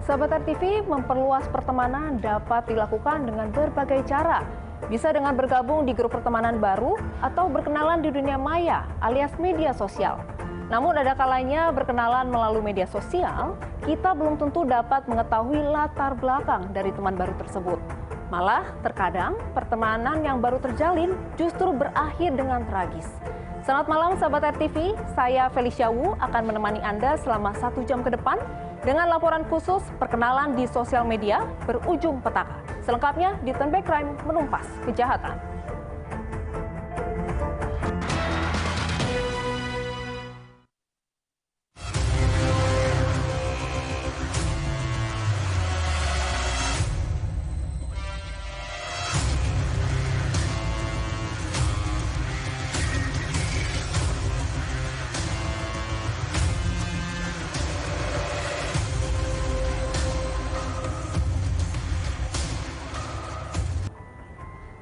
Sahabat RTV, memperluas pertemanan dapat dilakukan dengan berbagai cara. Bisa dengan bergabung di grup pertemanan baru atau berkenalan di dunia maya alias media sosial. Namun ada kalanya berkenalan melalui media sosial, kita belum tentu dapat mengetahui latar belakang dari teman baru tersebut. Malah terkadang pertemanan yang baru terjalin justru berakhir dengan tragis. Selamat malam sahabat RTV, saya Felicia Wu akan menemani Anda selama 1 jam ke depan dengan laporan khusus perkenalan di sosial media berujung petaka. Selengkapnya di Turn Back Crime menumpas kejahatan.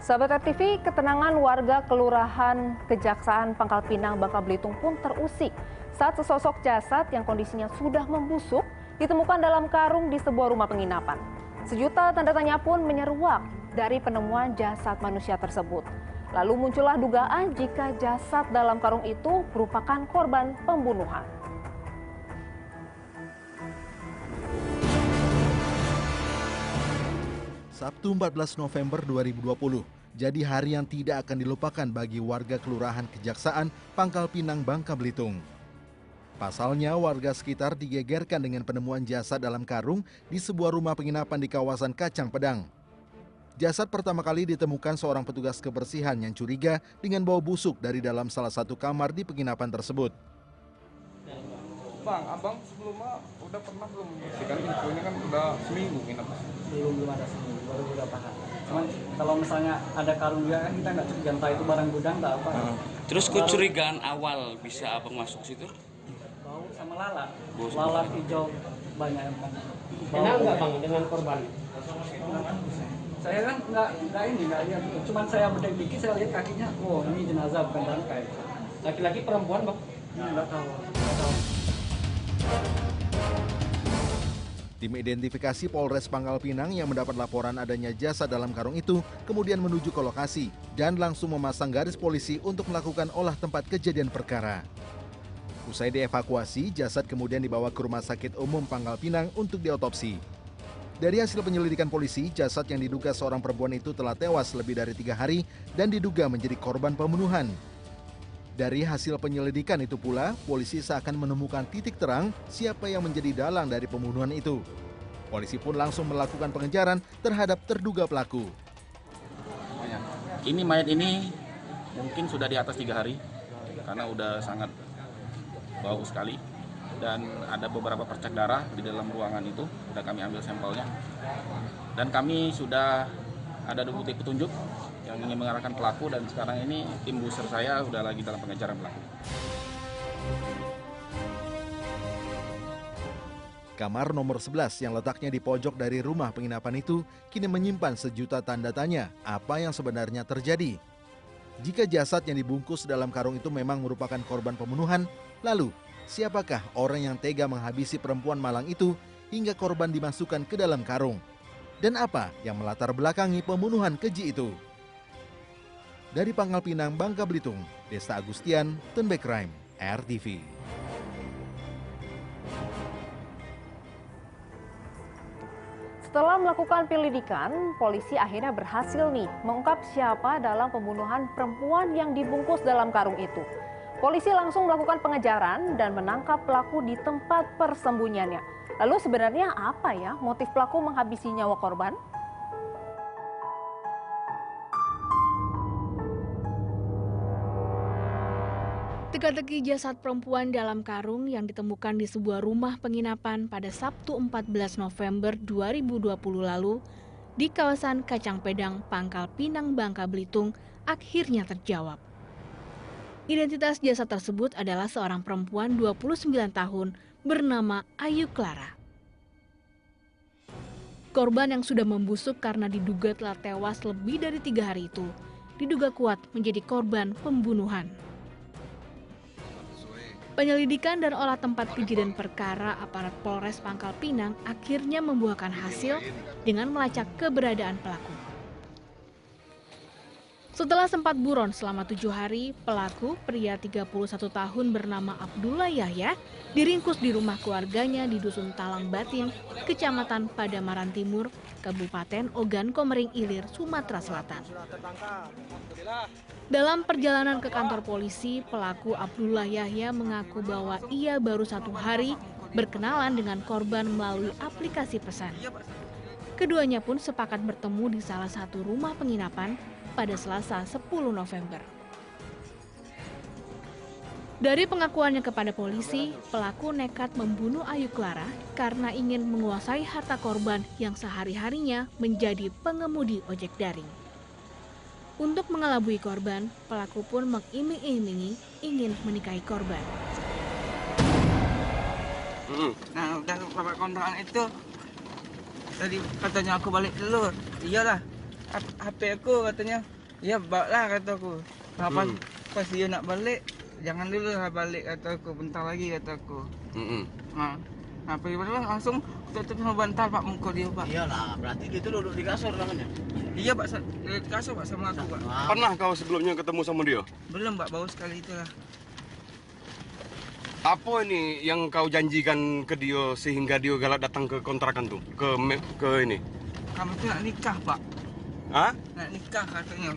Sahabat RTV, ketenangan warga Kelurahan Kejaksaan Pangkal Pinang, Bangka Belitung pun terusik saat sesosok jasad yang kondisinya sudah membusuk ditemukan dalam karung di sebuah rumah penginapan. Sejuta tanda tanya pun menyeruak dari penemuan jasad manusia tersebut. Lalu muncullah dugaan jika jasad dalam karung itu merupakan korban pembunuhan. Sabtu 14 November 2020 jadi hari yang tidak akan dilupakan bagi warga Kelurahan Kejaksaan Pangkal Pinang, Bangka Belitung. Pasalnya warga sekitar digegerkan dengan penemuan jasad dalam karung di sebuah rumah penginapan di kawasan Kacang Pedang. Jasad pertama kali ditemukan seorang petugas kebersihan yang curiga dengan bau busuk dari dalam salah satu kamar di penginapan tersebut. Bang, abang sebelumnya udah pernah belum membersihkan infonya kan udah seminggu nginep? Belum ada seminggu, baru beberapa hari. Cuman kalau misalnya ada karung juga kan kita nggak curiga entah itu barang gudang atau apa. Terus kecurigaan awal bisa abang masuk situ? Bau sama lalat. Bau sama Lalat hijau banyak yang bang. Kenal nggak bang dengan korban? Saya kan nggak lihat. Cuman saya bedek dikit saya lihat kakinya. Oh ini jenazah bukan bangkai. Laki-laki perempuan bang? Nggak tahu. Tim identifikasi Polres Pangkal Pinang yang mendapat laporan adanya jasad dalam karung itu kemudian menuju ke lokasi dan langsung memasang garis polisi untuk melakukan olah tempat kejadian perkara. Usai dievakuasi, jasad kemudian dibawa ke Rumah Sakit Umum Pangkal Pinang untuk diotopsi. Dari hasil penyelidikan polisi, jasad yang diduga seorang perempuan itu telah tewas lebih dari 3 hari dan diduga menjadi korban pembunuhan. Dari hasil penyelidikan itu pula, polisi seakan menemukan titik terang siapa yang menjadi dalang dari pembunuhan itu. Polisi pun langsung melakukan pengejaran terhadap terduga pelaku. Ini mayat ini mungkin sudah di atas 3 hari karena udah sangat bau sekali dan ada beberapa percak darah di dalam ruangan itu. Sudah kami ambil sampelnya dan kami sudah ada bukti petunjuk yang ingin mengarahkan pelaku dan sekarang ini tim buser saya sudah lagi dalam pengejaran pelaku. Kamar nomor 11 yang letaknya di pojok dari rumah penginapan itu kini menyimpan sejuta tanda tanya apa yang sebenarnya terjadi. Jika jasad yang dibungkus dalam karung itu memang merupakan korban pembunuhan, lalu siapakah orang yang tega menghabisi perempuan malang itu hingga korban dimasukkan ke dalam karung? Dan apa yang melatar belakangi pembunuhan keji itu? Dari Pangkal Pinang, Bangka Belitung, Desta Agustian, Turn Back Crime, RTV. Setelah melakukan penyelidikan, polisi akhirnya berhasil mengungkap siapa dalam pembunuhan perempuan yang dibungkus dalam karung itu. Polisi langsung melakukan pengejaran dan menangkap pelaku di tempat persembunyiannya. Lalu sebenarnya apa ya motif pelaku menghabisi nyawa korban? Teka-teki jasad perempuan dalam karung yang ditemukan di sebuah rumah penginapan pada Sabtu 14 November 2020 lalu di kawasan Kacang Pedang, Pangkal Pinang, Bangka Belitung akhirnya terjawab. Identitas jasad tersebut adalah seorang perempuan 29 tahun bernama Ayu Clara. Korban yang sudah membusuk karena diduga telah tewas lebih dari 3 hari itu diduga kuat menjadi korban pembunuhan. Penyelidikan dan olah tempat kejadian perkara aparat Polres Pangkal Pinang akhirnya membuahkan hasil dengan melacak keberadaan pelaku. Setelah sempat buron selama 7 hari, pelaku pria 31 tahun bernama Abdullah Yahya diringkus di rumah keluarganya di Dusun Talang Batin, Kecamatan Padamaran Timur, Kabupaten Ogan Komering Ilir, Sumatera Selatan. Dalam perjalanan ke kantor polisi, pelaku Abdullah Yahya mengaku bahwa ia baru 1 hari berkenalan dengan korban melalui aplikasi pesan. Keduanya pun sepakat bertemu di salah satu rumah penginapan pada Selasa 10 November. Dari pengakuannya kepada polisi, pelaku nekat membunuh Ayu Clara karena ingin menguasai harta korban yang sehari-harinya menjadi pengemudi ojek daring. Untuk mengelabui korban, pelaku pun mengiming-imingi ingin menikahi korban. Nah, udah bapak kontrakan itu, tadi katanya aku balik dulu. Iyalah, HP aku katanya, iya bawa lah kataku. Pas dia nak balik, jangan dulu lah balik kataku, bentar lagi kataku. Nah, HP langsung tutup sama bantal pak muka dia pak. Iyalah, berarti dia itu duduk di kasur namanya. Iya pak, di kasur pak sama aku pak. Pernah kau sebelumnya ketemu sama dia? Belum pak, baru sekali itulah. Apa ini yang kau janjikan ke dia sehingga dia galak datang ke kontrakan tuh? Ke ini? Kami tuh nak nikah pak. Hah? Nak nikah katanya.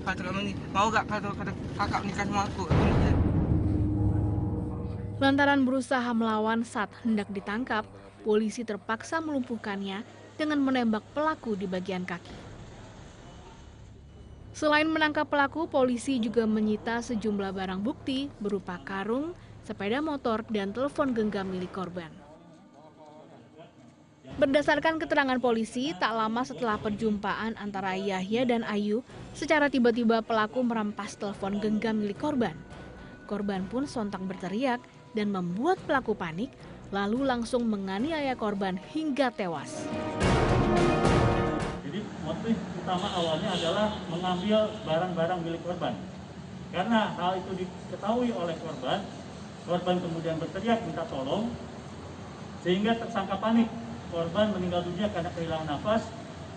Kata kami, mau gak kata kakak nikah sama aku? Lantaran berusaha melawan saat hendak ditangkap, polisi terpaksa melumpuhkannya dengan menembak pelaku di bagian kaki. Selain menangkap pelaku, polisi juga menyita sejumlah barang bukti berupa karung, sepeda motor, dan telepon genggam milik korban. Berdasarkan keterangan polisi, tak lama setelah perjumpaan antara Yahya dan Ayu, secara tiba-tiba pelaku merampas telepon genggam milik korban. Korban pun sontak berteriak dan membuat pelaku panik, lalu langsung menganiaya korban hingga tewas. Jadi motif utama awalnya adalah mengambil barang-barang milik korban. Karena hal itu diketahui oleh korban kemudian berteriak minta tolong, sehingga tersangka panik. Korban meninggal dunia karena kehilangan nafas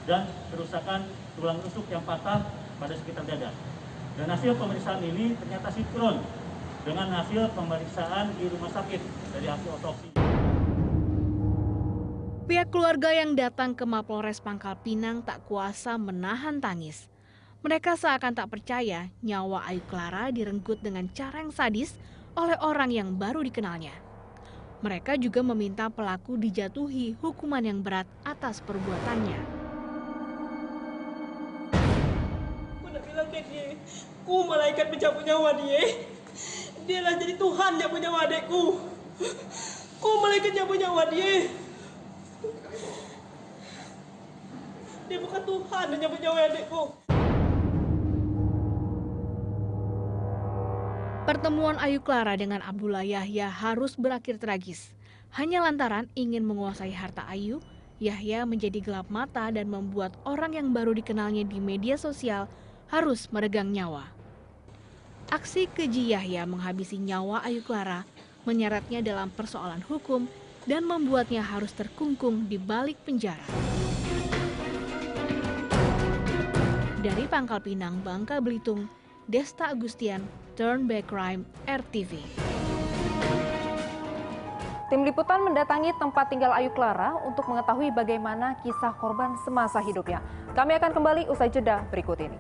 dan kerusakan tulang rusuk yang patah pada sekitar dada. Dan hasil pemeriksaan ini ternyata sinkron dengan hasil pemeriksaan di rumah sakit dari hasil otopsi. Pihak keluarga yang datang ke Mapolres Pangkal Pinang tak kuasa menahan tangis. Mereka seakan tak percaya nyawa Ayu Clara direnggut dengan cara yang sadis oleh orang yang baru dikenalnya. Mereka juga meminta pelaku dijatuhi hukuman yang berat atas perbuatannya. Aku nak bilang ke dia, ku malaikat pencabut nyawa dia. Dialah jadi Tuhan yang punya nyawa adekku. Ku malaikat yang punya nyawa dia. Dia bukan Tuhan yang nyabut nyawa adekku. Pertemuan Ayu Clara dengan Abdullah Yahya harus berakhir tragis. Hanya lantaran ingin menguasai harta Ayu, Yahya menjadi gelap mata dan membuat orang yang baru dikenalnya di media sosial harus meregang nyawa. Aksi keji Yahya menghabisi nyawa Ayu Clara menyeretnya dalam persoalan hukum dan membuatnya harus terkungkung di balik penjara. Dari Pangkal Pinang, Bangka Belitung, Desta Agustian, Turn Back Crime, RTV. Tim liputan mendatangi tempat tinggal Ayu Clara untuk mengetahui bagaimana kisah korban semasa hidupnya. Kami akan kembali usai jeda berikut ini.